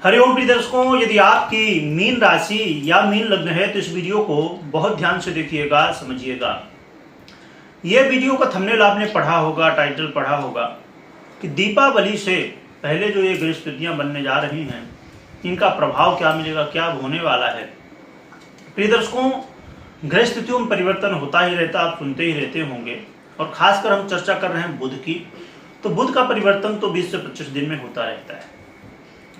हरिओम प्रिय दर्शकों, यदि आपकी मीन राशि या मीन लग्न है तो इस वीडियो को बहुत ध्यान से देखिएगा, समझिएगा। यह वीडियो का थंबनेल आपने पढ़ा होगा, टाइटल पढ़ा होगा कि दीपावली से पहले जो ये ग्रह स्थितियां बनने जा रही हैं, इनका प्रभाव क्या मिलेगा, क्या होने वाला है। प्रिय दर्शकों, ग्रह स्थितियों में परिवर्तन होता ही रहता, आप सुनते ही रहते होंगे। और खासकर हम चर्चा कर रहे हैं बुध की, तो बुध का परिवर्तन तो 20 से 25 दिन में होता रहता है।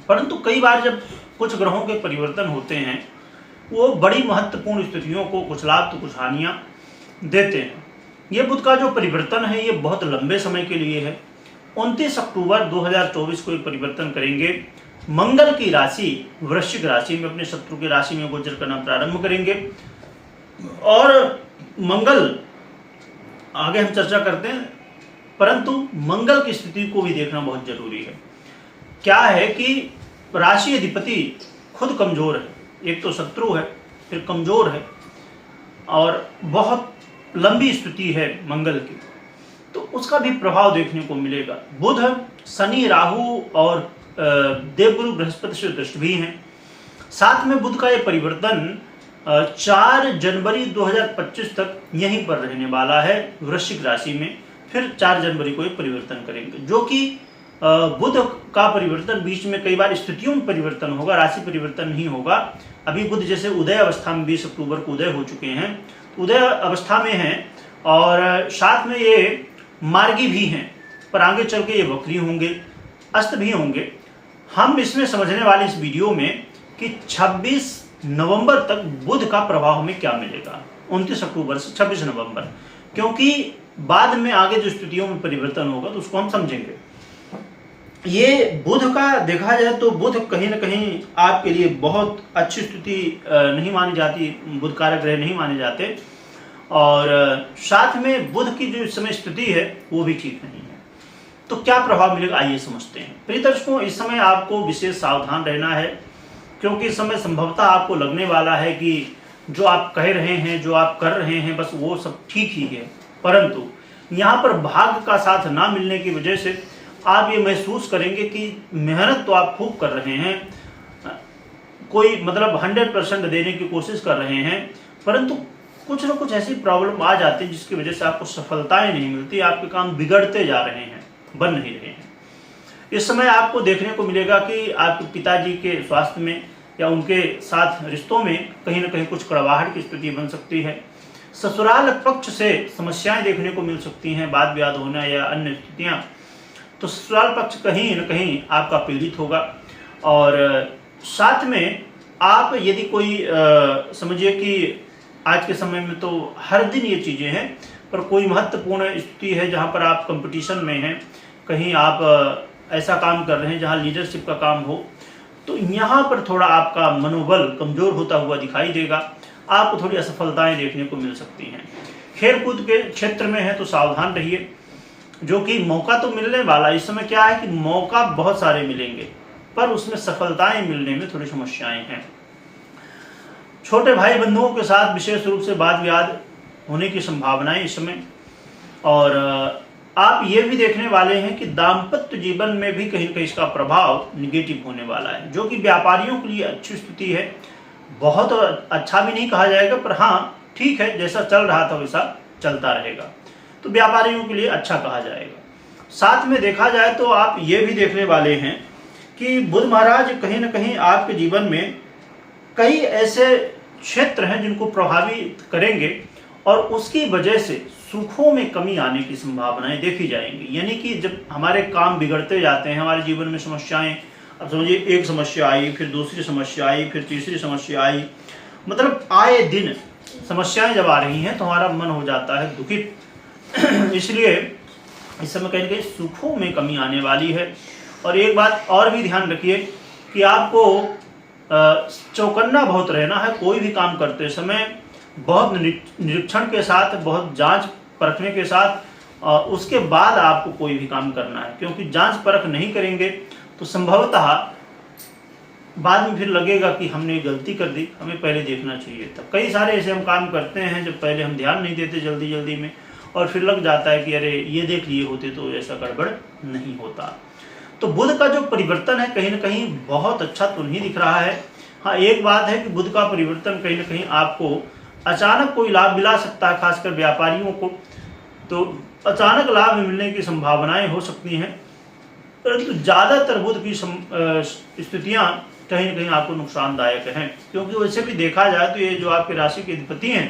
परंतु कई बार जब कुछ ग्रहों के परिवर्तन होते हैं, वो बड़ी महत्वपूर्ण स्थितियों को कुछ लाभ तो कुछ हानियां देते हैं। ये बुध का जो परिवर्तन है, ये बहुत लंबे समय के लिए है। 29 अक्टूबर 2024 को एक परिवर्तन करेंगे। मंगल की राशि वृश्चिक राशि में, अपने शत्रु की राशि में गोचर करना प्रारंभ करेंगे। और मंगल आगे हम चर्चा करते हैं, परंतु मंगल की स्थिति को भी देखना बहुत जरूरी है। क्या है कि राशि अधिपति खुद कमजोर है, एक तो शत्रु है, फिर कमजोर है और बहुत लंबी स्थिति है मंगल की, तो उसका भी प्रभाव देखने को मिलेगा। बुध, शनि, राहु और देवगुरु बृहस्पति से दृष्ट भी हैं। साथ में बुध का ये परिवर्तन 4 जनवरी 2025 तक यहीं पर रहने वाला है वृश्चिक राशि में। फिर 4 जनवरी को ये परिवर्तन करेंगे, जो कि बुध का परिवर्तन बीच में कई बार स्थितियों में परिवर्तन होगा, राशि परिवर्तन नहीं होगा। अभी बुध जैसे उदय अवस्था में 20 अक्टूबर को उदय हो चुके हैं, उदय अवस्था में हैं और साथ में ये मार्गी भी हैं, पर आगे चल के ये वक्री होंगे, अस्त भी होंगे। हम इसमें समझने वाले इस वीडियो में कि 26 नवंबर तक बुध का प्रभाव हमें क्या मिलेगा, 29 अक्टूबर से 26 नवंबर, क्योंकि बाद में आगे जो स्थितियों में परिवर्तन होगा तो उसको हम समझेंगे। ये बुध का देखा जाए तो बुध कहीं ना कहीं आपके लिए बहुत अच्छी स्थिति नहीं मानी जाती, बुध कारक ग्रह नहीं माने जाते। और साथ में बुध की जो इस समय स्थिति है वो भी ठीक नहीं है। तो क्या प्रभाव मिलेगा, आइए समझते हैं। प्रिय दर्शकों, इस समय आपको विशेष सावधान रहना है, क्योंकि इस समय संभवतः आपको लगने वाला है कि जो आप कह रहे हैं, जो आप कर रहे हैं, बस वो सब ठीक ही है। परंतु यहाँ पर भाग्य का साथ ना मिलने की वजह से आप ये महसूस करेंगे कि मेहनत तो आप खूब कर रहे हैं, कोई मतलब 100% देने की कोशिश कर रहे हैं, परंतु कुछ ना कुछ ऐसी प्रॉब्लम आ जाती है जिसकी वजह से आपको सफलताएं नहीं मिलती, आपके काम बिगड़ते जा रहे हैं, बन नहीं रहे हैं। इस समय आपको देखने को मिलेगा कि आपके पिताजी के स्वास्थ्य में या उनके साथ रिश्तों में कहीं ना कहीं कुछ कड़वाहट की स्थिति बन सकती है। ससुराल पक्ष से समस्याएं देखने को मिल सकती हैं, वाद विवाद होना या अन्य स्थितियां। तो ससुराल पक्ष कहीं न कहीं आपका पीड़ित होगा। और साथ में आप यदि कोई समझिए कि आज के समय में तो हर दिन ये चीज़ें हैं, पर कोई महत्वपूर्ण स्थिति है जहाँ पर आप कंपटीशन में हैं, कहीं आप ऐसा काम कर रहे हैं जहाँ लीडरशिप का काम हो, तो यहाँ पर थोड़ा आपका मनोबल कमज़ोर होता हुआ दिखाई देगा। आपको थोड़ी असफलताएँ देखने को मिल सकती हैं। खेल कूद के क्षेत्र में है तो सावधान रहिए, जो कि मौका तो मिलने वाला। इस समय क्या है कि मौका बहुत सारे मिलेंगे, पर उसमें सफलताएं मिलने में थोड़ी समस्याएं हैं। छोटे भाई बंधुओं के साथ विशेष रूप से वाद विवाद होने की संभावनाएं इस समय। और आप ये भी देखने वाले हैं कि दाम्पत्य जीवन में भी कहीं कहीं इसका प्रभाव निगेटिव होने वाला है, जो कि व्यापारियों के लिए अच्छी स्थिति है। बहुत अच्छा भी नहीं कहा जाएगा, पर हाँ ठीक है, जैसा चल रहा था वैसा चलता रहेगा, तो व्यापारियों के लिए अच्छा कहा जाएगा। साथ में देखा जाए तो आप ये भी देखने वाले हैं कि बुध महाराज कहीं ना कहीं आपके जीवन में कई ऐसे क्षेत्र हैं जिनको प्रभावित करेंगे, और उसकी वजह से सुखों में कमी आने की संभावनाएं देखी जाएंगी। यानी कि जब हमारे काम बिगड़ते जाते हैं, हमारे जीवन में समस्याएं, अब समझिए एक समस्या आई, फिर दूसरी समस्या आई, फिर तीसरी समस्या आई, मतलब आए दिन समस्याएं जब आ रही हैं तो हमारा मन हो जाता है दुखित। इसलिए इस समय कहीं ना कहीं सुखों में कमी आने वाली है। और एक बात और भी ध्यान रखिए कि आपको चौकन्ना बहुत रहना है। कोई भी काम करते समय बहुत निरीक्षण के साथ, बहुत जांच परखने के साथ उसके बाद आपको कोई भी काम करना है, क्योंकि जांच परख नहीं करेंगे तो संभवतः बाद में फिर लगेगा कि हमने गलती कर दी, हमें पहले देखना चाहिए था। कई सारे ऐसे हम काम करते हैं जब पहले हम ध्यान नहीं देते जल्दी जल्दी में, और फिर लग जाता है कि अरे ये देख लिए होते तो ऐसा गड़बड़ नहीं होता। तो बुध का जो परिवर्तन है कहीं ना कहीं बहुत अच्छा तो नहीं दिख रहा है। हाँ, एक बात है कि बुध का परिवर्तन कहीं ना कहीं आपको अचानक कोई लाभ दिला सकता है, खासकर व्यापारियों को तो अचानक लाभ मिलने की संभावनाएं हो सकती हैं, परंतु ज्यादातर बुध की स्थितियां कहीं ना कहीं आपको नुकसानदायक हैं। क्योंकि वैसे भी देखा जाए तो ये जो आपके राशि के अधिपति हैं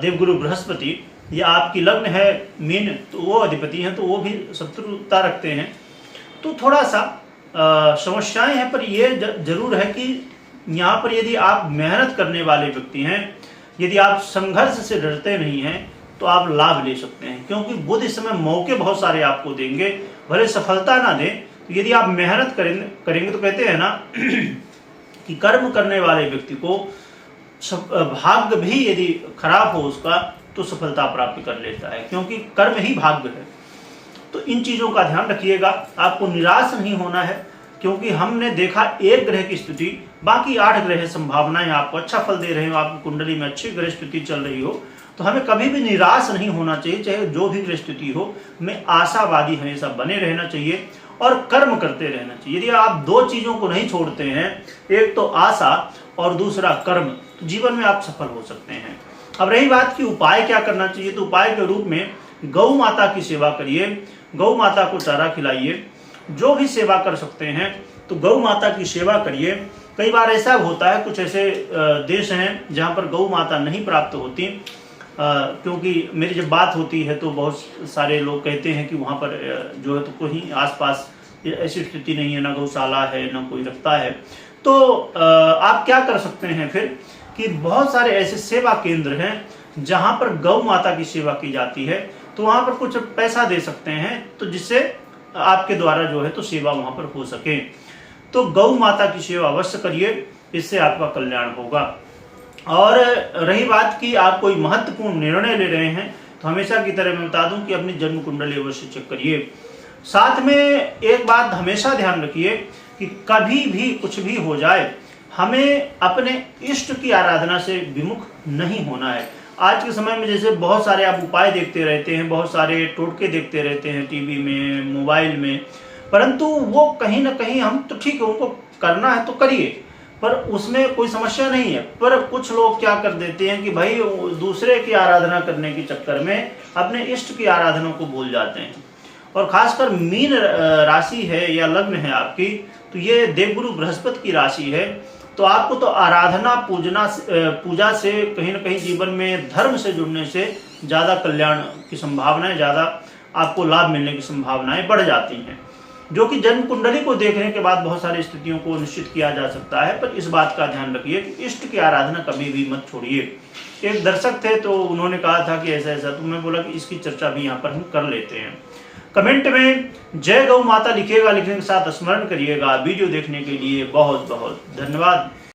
देवगुरु बृहस्पति, ये आपकी लग्न है मीन, तो वो अधिपति हैं, तो वो भी शत्रुता रखते हैं। तो थोड़ा सा समस्याएं हैं, पर ये जरूर है कि यहाँ पर यदि आप मेहनत करने वाले व्यक्ति हैं, यदि आप संघर्ष से डरते नहीं हैं, तो आप लाभ ले सकते हैं। क्योंकि बुध इस समय मौके बहुत सारे आपको देंगे, भले सफलता ना दे, तो यदि आप मेहनत करेंगे तो कहते हैं ना कि कर्म करने वाले व्यक्ति को भाग्य भी यदि खराब हो उसका तो सफलता प्राप्त कर लेता है, क्योंकि कर्म ही भाग्य है। तो इन चीजों का ध्यान रखिएगा, आपको निराश नहीं होना है, क्योंकि हमने देखा एक ग्रह की स्थिति, बाकी 8 ग्रह संभावनाएं आपको अच्छा फल दे रहे हो, आपकी कुंडली में अच्छी ग्रह स्थिति चल रही हो, तो हमें कभी भी निराश नहीं होना चाहिए, चाहे जो भी ग्रह स्थिति हो। हमें आशावादी हमेशा बने रहना चाहिए और कर्म करते रहना चाहिए। यदि आप 2 चीजों को नहीं छोड़ते हैं, एक तो आशा और दूसरा कर्म, तो जीवन में आप सफल हो सकते हैं। अब रही बात कि उपाय क्या करना चाहिए, तो उपाय के रूप में गौ माता की सेवा करिए, गौ माता को चारा खिलाइए, जो भी सेवा कर सकते हैं तो गौ माता की सेवा करिए। कई बार ऐसा होता है, कुछ ऐसे देश हैं जहाँ पर गौ माता नहीं प्राप्त होती, क्योंकि मेरी जब बात होती है तो बहुत सारे लोग कहते हैं कि वहाँ पर जो है तो कोई आसपास ऐसी स्थिति नहीं है, ना गौशाला है ना कोई रखता है। तो आप क्या कर सकते हैं फिर कि बहुत सारे ऐसे सेवा केंद्र हैं जहाँ पर गौ माता की सेवा की जाती है, तो वहाँ पर कुछ पैसा दे सकते हैं, तो जिससे आपके द्वारा जो है तो सेवा वहाँ पर हो सके। तो गौ माता की सेवा अवश्य करिए, इससे आपका कल्याण होगा। और रही बात कि आप कोई महत्वपूर्ण निर्णय ले रहे हैं, तो हमेशा की तरह मैं बता दूं कि अपनी जन्म कुंडली अवश्य चेक करिए। साथ में एक बात हमेशा ध्यान रखिए कि कभी भी कुछ भी हो जाए, हमें अपने इष्ट की आराधना से विमुख नहीं होना है। आज के समय में जैसे बहुत सारे आप उपाय देखते रहते हैं, बहुत सारे टोटके देखते रहते हैं टीवी में, मोबाइल में, परंतु वो कहीं ना कहीं हम तो ठीक है, उनको करना है तो करिए, पर उसमें कोई समस्या नहीं है। पर कुछ लोग क्या कर देते हैं कि भाई दूसरे की आराधना करने के चक्कर में अपने इष्ट की आराधना को भूल जाते हैं। और खासकर मीन राशि है या लग्न है आपकी, तो ये देवगुरु बृहस्पति की राशि है, तो आपको तो आराधना पूजा से कहीं ना कहीं जीवन में धर्म से जुड़ने से ज़्यादा कल्याण की संभावनाएं, ज़्यादा आपको लाभ मिलने की संभावनाएं बढ़ जाती हैं, जो कि जन्म कुंडली को देखने के बाद बहुत सारी स्थितियों को निश्चित किया जा सकता है। पर इस बात का ध्यान रखिए कि इष्ट की आराधना कभी भी मत छोड़िए। एक दर्शक थे तो उन्होंने कहा था कि ऐसा ऐसा, तो मैं बोला कि इसकी चर्चा भी यहाँ पर हम कर लेते हैं। कमेंट में जय गौ माता लिखिएगा, लिखने के साथ स्मरण करिएगा। वीडियो देखने के लिए बहुत बहुत धन्यवाद।